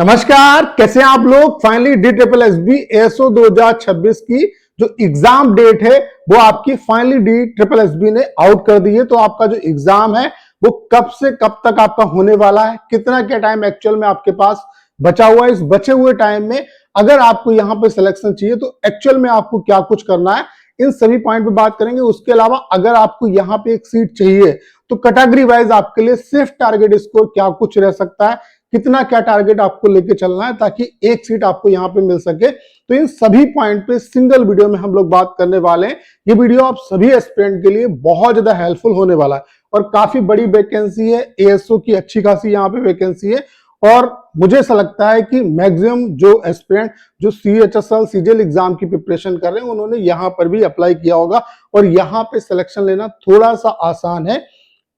नमस्कार, कैसे हैं आप लोग। फाइनली DSSB ASO 2026 की जो एग्जाम डेट है वो आपकी फाइनली DSSB ने आउट कर दी है। तो आपका जो एग्जाम है वो कब से कब तक आपका होने वाला है, कितना क्या टाइम एक्चुअल में आपके पास बचा हुआ है। इस बचे हुए टाइम में अगर आपको यहाँ पे सिलेक्शन चाहिए तो एक्चुअल में आपको क्या कुछ करना है, इन सभी पॉइंट पे बात करेंगे। उसके अलावा अगर आपको यहाँ पे एक सीट चाहिए तो कैटेगरी वाइज आपके लिए सिर्फ टारगेट स्कोर क्या कुछ रह सकता है, कितना क्या टारगेट आपको लेके चलना है ताकि एक सीट आपको यहाँ पे मिल सके। तो इन सभी पॉइंट पे सिंगल वीडियो में हम लोग बात करने वाले हैं। ये वीडियो आप सभी एस्पिरेंट के लिए बहुत ज्यादा हेल्पफुल होने वाला है और काफी बड़ी वैकेंसी है। एएसओ की अच्छी खासी यहाँ पे वैकेंसी है और मुझे ऐसा लगता है कि मैक्सिमम जो एस्पिरेंट जो CHSL CGL एग्जाम की प्रिपरेशन कर रहे हैं उन्होंने यहाँ पर भी अप्लाई किया होगा और यहाँ पे सिलेक्शन लेना थोड़ा सा आसान है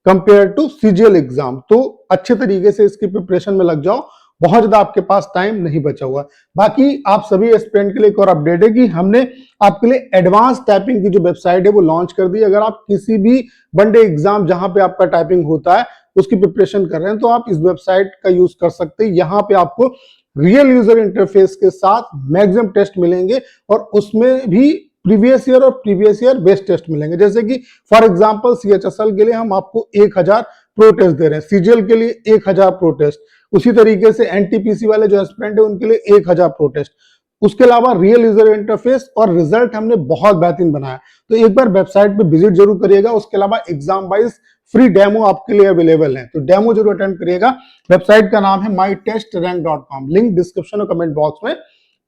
कंपेयर टू CGL एग्जाम। तो अच्छे तरीके से इसकी प्रिपरेशन में लग जाओ, बहुत ज्यादा आपके पास टाइम नहीं बचा हुआ। बाकी आप सभी एस्पिरेंट के लिए एक और अपडेट है कि हमने आपके लिए एडवांस टाइपिंग की जो वेबसाइट है वो लॉन्च कर दी। अगर आप किसी भी वनडे एग्जाम जहां पे आपका टाइपिंग होता है उसकी प्रिपरेशन कर रहे हैं तो आप इस वेबसाइट का यूज कर सकते हैं। यहाँ पे आपको रियल यूजर इंटरफेस के साथ मैक्सिमम टेस्ट मिलेंगे और उसमें भी प्रीवियस ईयर और प्रीवियस ईयर बेस्ट टेस्ट मिलेंगे। जैसे कि फॉर एग्जांपल CHSL के लिए हम आपको 1000 प्रो टेस्ट दे रहे हैं, CGL के लिए 1000 प्रो टेस्ट, उसी तरीके से NTPC वाले जो एस्पिरेंट है उनके लिए 1000 प्रो टेस्ट। उसके अलावा रियल यूजर इंटरफेस और रिजल्ट हमने बहुत बेहतरीन बनाया। तो एक बार वेबसाइट पे विजिट जरूर करिएगा। उसके अलावा एग्जाम वाइज फ्री डेमो आपके लिए अवेलेबल है, तो डेमो जरूर अटेंड करिएगा। वेबसाइट का नाम है mytestrank.com, लिंक डिस्क्रिप्शन और कमेंट बॉक्स में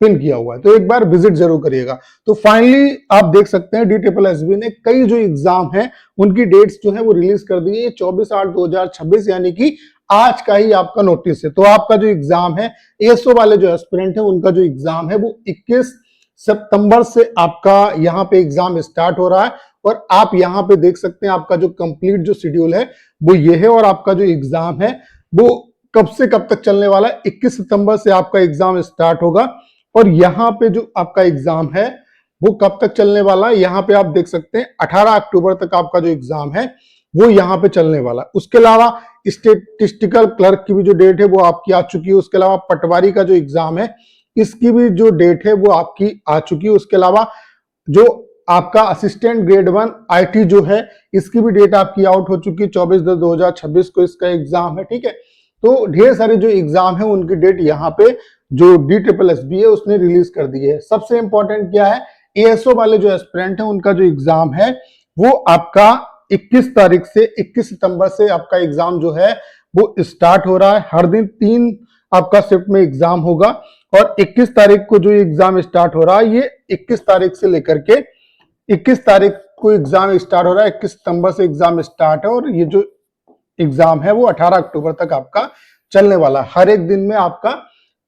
पिन किया हुआ है, तो एक बार विजिट जरूर करिएगा। तो फाइनली आप देख सकते हैं DSSB ने कई जो एग्जाम है उनकी डेट्स जो है वो रिलीज कर दी है 24/8/2026, यानी कि आज का ही आपका नोटिस है। तो आपका जो एग्जाम है एसओ वाले जो एस्पिरेंट है उनका जो एग्जाम है वो 21 सितंबर से आपका यहाँ पे एग्जाम स्टार्ट हो रहा है और आप यहाँ पे देख सकते हैं आपका जो कंप्लीट जो शेड्यूल है वो ये है। और आपका जो एग्जाम है वो कब से कब तक चलने वाला है, 21 सितंबर से आपका एग्जाम स्टार्ट होगा और यहाँ पे जो आपका एग्जाम है वो कब तक चलने वाला है, यहाँ पे आप देख सकते हैं 18 अक्टूबर तक आपका जो एग्जाम है वो यहाँ पे चलने वाला है। उसके अलावा स्टेटिस्टिकल क्लर्क की भी जो डेट है वो आपकी आ चुकी है। उसके अलावा पटवारी का जो एग्जाम है इसकी भी जो डेट है वो आपकी आ चुकी है। उसके अलावा जो आपका असिस्टेंट ग्रेड 1 IT जो है इसकी भी डेट आपकी आउट हो चुकी है, 24/10/2026 को इसका एग्जाम है। ठीक है, तो ढेर सारे जो एग्जाम है उनकी डेट यहाँ पे जो DSSB है उसने रिलीज कर दी है। सबसे इंपॉर्टेंट क्या है, एएसओ वाले जो एस्पिरेंट है उनका जो एग्जाम है वो आपका 21 तारीख से 21 सितंबर से आपका एग्जाम जो है वो स्टार्ट हो रहा है। हर दिन 3 आपका शिफ्ट में एग्जाम होगा और 21 तारीख को जो एग्जाम स्टार्ट हो रहा है ये 21 तारीख से लेकर के 21 तारीख को एग्जाम स्टार्ट हो रहा है, 21 सितंबर से एग्जाम स्टार्ट है और ये जो एग्जाम है वो 18 अक्टूबर तक आपका चलने वाला है। हर एक दिन में आपका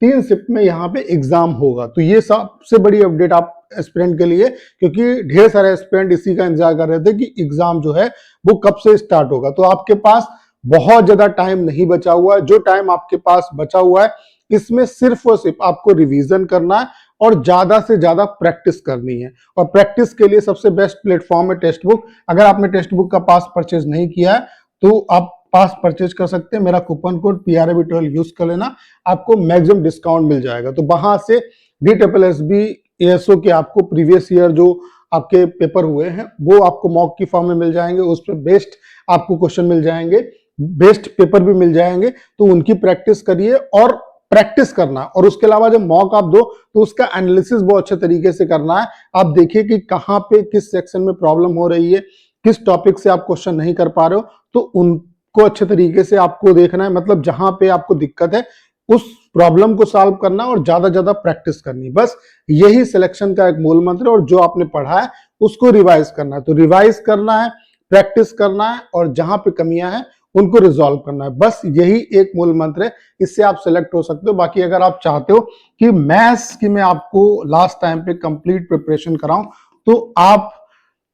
3 शिफ्ट में यहाँ पे एग्जाम होगा। तो ये सबसे बड़ी अपडेट आप एस्पिरेंट के लिए, क्योंकि ढेर सारे एस्पिरेंट इसी का इंतजार कर रहे थे कि एग्जाम जो है वो कब से स्टार्ट होगा। तो आपके पास बहुत ज्यादा टाइम नहीं बचा हुआ है। जो टाइम आपके पास बचा हुआ है इसमें सिर्फ और सिर्फ आपको रिवीजन करना है और ज्यादा से ज्यादा प्रैक्टिस करनी है। और प्रैक्टिस के लिए सबसे बेस्ट प्लेटफॉर्म है टेक्स्ट बुक। अगर आपने टेक्स्ट बुक का पास परचेज नहीं किया है तो आप पास परचेज कर सकते हैं। मेरा कूपन कोड PRAV12 यूज कर लेना, आपको मैक्सिमम डिस्काउंट मिल जाएगा। तो वहां से DSSB ASO के आपको प्रीवियस ईयर जो आपके पेपर हुए हैं वो आपको मॉक की फॉर्म में मिल जाएंगे, उस पर बेस्ट आपको क्वेश्चन मिल जाएंगे, बेस्ट पेपर भी मिल जाएंगे। तो उनकी प्रैक्टिस करिए और प्रैक्टिस करना। और उसके अलावा जब मॉक आप दो तो उसका एनालिसिस बहुत अच्छे तरीके से करना है। आप देखिए कि कहाँ पे किस सेक्शन में प्रॉब्लम हो रही है, किस टॉपिक से आप क्वेश्चन नहीं कर पा रहे हो, तो उनको अच्छे तरीके से आपको देखना है। मतलब जहां पे आपको दिक्कत है उस प्रॉब्लम को सॉल्व करना और ज्यादा प्रैक्टिस करनी, बस यही सिलेक्शन का एक मूल मंत्र है। और जो आपने पढ़ा है उसको रिवाइज करना है। तो रिवाइज करना है, प्रैक्टिस करना है और जहां पे कमियां हैं उनको रिजॉल्व करना है, बस यही एक मूल मंत्र है। इससे आप सिलेक्ट हो सकते हो। बाकी अगर आप चाहते हो कि मैथ्स की मैं आपको लास्ट टाइम पे कंप्लीट प्रिपरेशन कराऊं तो आप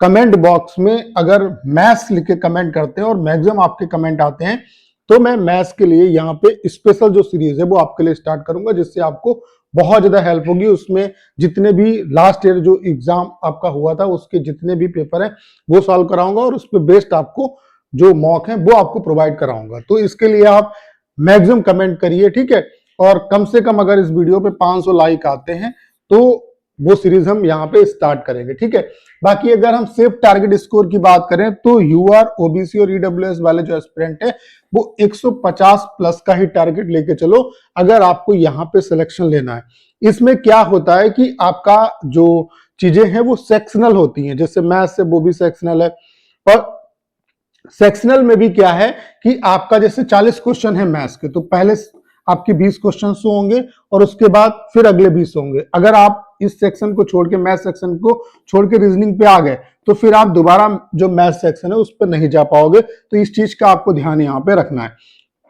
कमेंट बॉक्स में अगर मैथ्स लिख के कमेंट करते हैं और मैक्सिमम आपके कमेंट आते हैं तो मैं मैथ्स के लिए यहाँ पे स्पेशल जो सीरीज है वो आपके लिए स्टार्ट करूंगा, जिससे आपको बहुत ज्यादा हेल्प होगी। उसमें जितने भी लास्ट ईयर जो एग्जाम आपका हुआ था उसके जितने भी पेपर है वो सॉल्व कराऊंगा और उस पर बेस्ट आपको जो मॉक है वो आपको प्रोवाइड कराऊंगा। तो इसके लिए आप मैक्सिमम कमेंट करिए, ठीक है। और कम से कम अगर इस वीडियो पे 500 लाइक आते हैं तो वो सीरीज हम यहाँ पे स्टार्ट करेंगे, ठीक है। बाकी अगर हम सिर्फ टारगेट स्कोर की बात करें तो यूआर, ओबीसी और ईडब्ल्यूएस वाले जो एस्पिरेंट है वो 150 प्लस का ही टारगेट लेके चलो अगर आपको यहाँ पे सिलेक्शन लेना है। इसमें क्या होता है कि आपका जो चीजें हैं वो सेक्शनल होती हैं, जैसे मैथ्स से वो भी सेक्शनल है, और सेक्शनल में भी क्या है कि आपका जैसे 40 क्वेश्चन है मैथ्स के, तो पहले आपके 20 क्वेश्चन होंगे और उसके बाद फिर अगले 20 होंगे। अगर आप इस सेक्शन को छोड़ के, मैथ सेक्शन को छोड़ के रीजनिंग पे आ गए तो फिर आप दोबारा जो मैथ सेक्शन है उस पर नहीं जा पाओगे। तो इस चीज का आपको ध्यान यहाँ पे रखना है।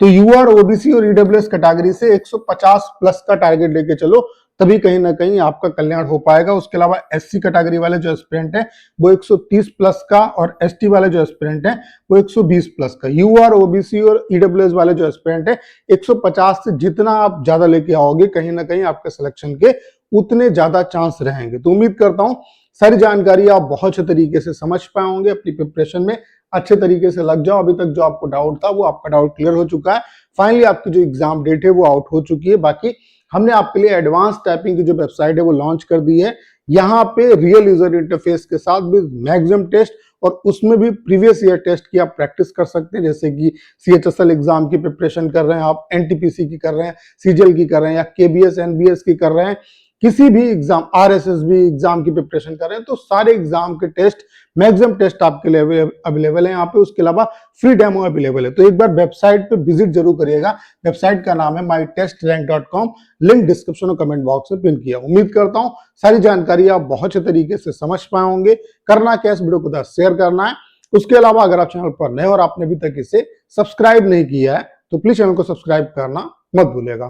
तो यूआर, ओबीसी और ईडब्ल्यूएस कैटेगरी से 150 प्लस का टारगेट लेके चलो, तभी कहीं ना कहीं आपका कल्याण हो पाएगा। उसके अलावा एससी कैटेगरी वाले जो एस्पिरेंट है वो 130 प्लस का, और एसटी वाले जो एस्पिरेंट है वो 120 प्लस का। यूआर, ओबीसी और ईडब्ल्यूएस वाले जो एस्पिरेंट है 150 से जितना आप ज्यादा लेके आओगे कहीं ना कहीं आपके सिलेक्शन के उतने ज्यादा चांस रहेंगे। तो उम्मीद करता हूं सारी जानकारी आप बहुत अच्छे तरीके से समझ पाए होंगे, अपनी प्रिपरेशन में अच्छे तरीके से लग जाओ। अभी तक जो आपको डाउट था वो आपका डाउट क्लियर हो चुका है। फाइनली आपकी जो एग्जाम डेट है वो आउट हो चुकी है। बाकी हमने आपके लिए एडवांस टाइपिंग की जो वेबसाइट है वो लॉन्च कर दी है। यहाँ पे रियल यूजर इंटरफेस के साथ भी मैक्सिमम टेस्ट, और उसमें भी प्रीवियस ईयर टेस्ट की आप प्रैक्टिस कर सकते हैं, जैसे कि सीएचएसएल एग्जाम की प्रिपरेशन कर रहे हैं आप, एनटीपीसी की कर रहे हैं, सीजीएल की कर रहे हैं, या केबीएस एनबीएस की कर रहे हैं, किसी भी एग्जाम, आरएसएसबी एग्जाम की प्रिपरेशन कर रहे हैं, तो सारे एग्जाम के टेस्ट, मैक्सिमम टेस्ट आपके लिए अवेलेबल है यहाँ पे। उसके अलावा फ्री डेमो अवेलेबल है। तो एक बार वेबसाइट पे विजिट जरूर करिएगा। वेबसाइट का नाम है mytestrank.com, लिंक डिस्क्रिप्शन और कमेंट बॉक्स में पिन किया। उम्मीद करता हूँ सारी जानकारी आप बहुत अच्छे तरीके से समझ पाए होंगे। करना क्या, इस वीडियो को शेयर करना है। उसके अलावा अगर आप चैनल पर नए और आपने अभी तक इसे सब्सक्राइब नहीं किया है तो प्लीज चैनल को सब्सक्राइब करना मत भूलिएगा।